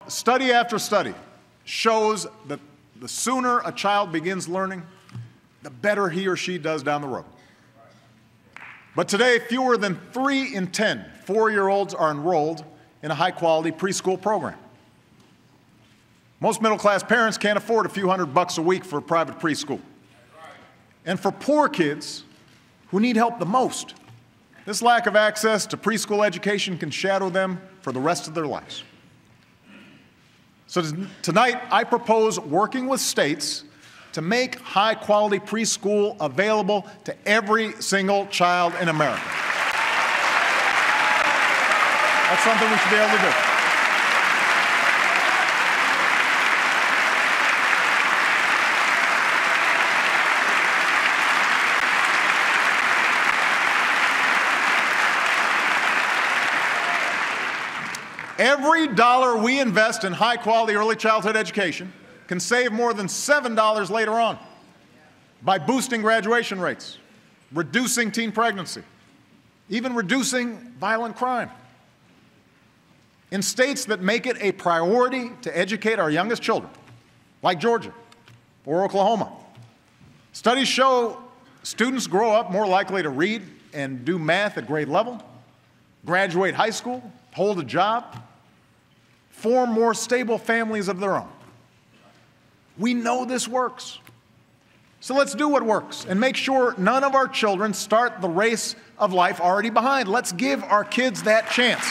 study after study shows that the sooner a child begins learning, the better he or she does down the road. But today, fewer than 3 in 10 4-year-olds are enrolled in a high-quality preschool program. Most middle-class parents can't afford a few $100 a week for a private preschool. And for poor kids who need help the most, this lack of access to preschool education can shadow them for the rest of their lives. So tonight, I propose working with states to make high-quality preschool available to every single child in America. That's something we should be able to do. Every dollar we invest in high-quality early childhood education can save more than $7 later on by boosting graduation rates, reducing teen pregnancy, even reducing violent crime. In states that make it a priority to educate our youngest children, like Georgia or Oklahoma, studies show students grow up more likely to read and do math at grade level, graduate high school, hold a job, form more stable families of their own. We know this works. So let's do what works and make sure none of our children start the race of life already behind. Let's give our kids that chance.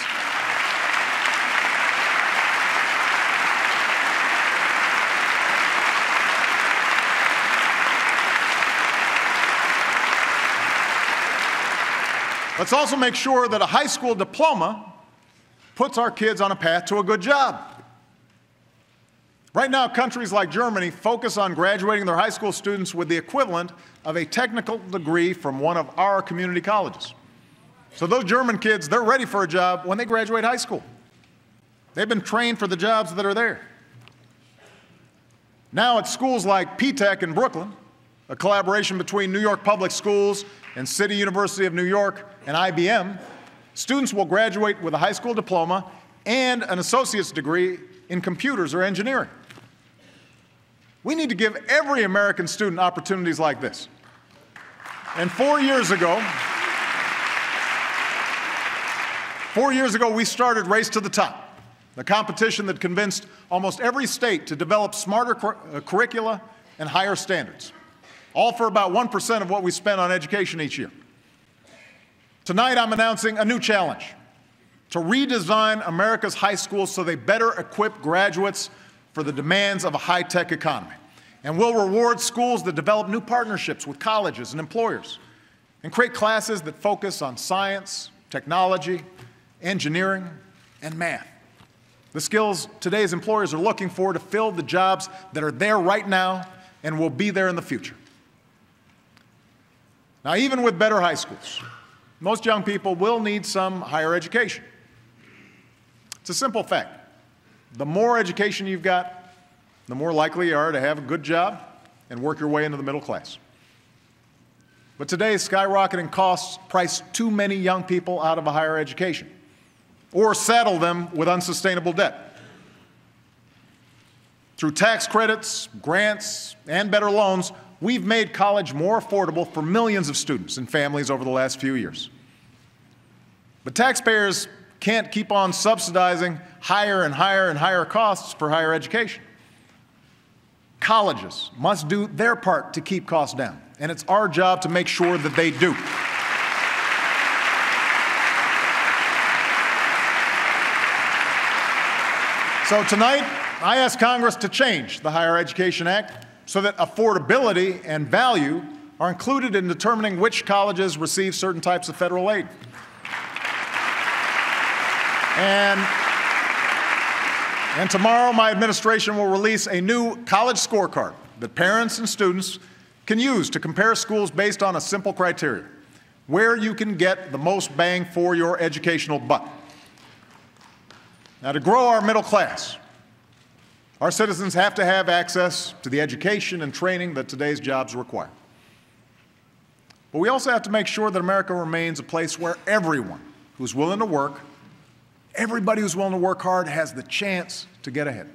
Let's also make sure that a high school diploma puts our kids on a path to a good job. Right now, countries like Germany focus on graduating their high school students with the equivalent of a technical degree from one of our community colleges. So those German kids, they're ready for a job when they graduate high school. They've been trained for the jobs that are there. Now at schools like P-Tech in Brooklyn, a collaboration between New York Public Schools and City University of New York and IBM, students will graduate with a high school diploma and an associate's degree in computers or engineering. We need to give every American student opportunities like this. And 4 years ago, we started Race to the Top, the competition that convinced almost every state to develop smarter curricula and higher standards, all for about 1% of what we spend on education each year. Tonight, I'm announcing a new challenge: to redesign America's high schools so they better equip graduates for the demands of a high-tech economy. And we'll reward schools that develop new partnerships with colleges and employers and create classes that focus on science, technology, engineering, and math, the skills today's employers are looking for to fill the jobs that are there right now and will be there in the future. Now, even with better high schools, most young people will need some higher education. It's a simple fact. The more education you've got, the more likely you are to have a good job and work your way into the middle class. But today's skyrocketing costs price too many young people out of a higher education or saddle them with unsustainable debt. Through tax credits, grants, and better loans, we've made college more affordable for millions of students and families over the last few years. But taxpayers can't keep on subsidizing higher and higher and higher costs for higher education. Colleges must do their part to keep costs down, and it's our job to make sure that they do. So tonight, I ask Congress to change the Higher Education Act so that affordability and value are included in determining which colleges receive certain types of federal aid. And tomorrow, my administration will release a new college scorecard that parents and students can use to compare schools based on a simple criteria: where you can get the most bang for your educational buck. Now, to grow our middle class, our citizens have to have access to the education and training that today's jobs require. But we also have to make sure that America remains a place where everyone who's willing to work Everybody who's willing to work hard has the chance to get ahead.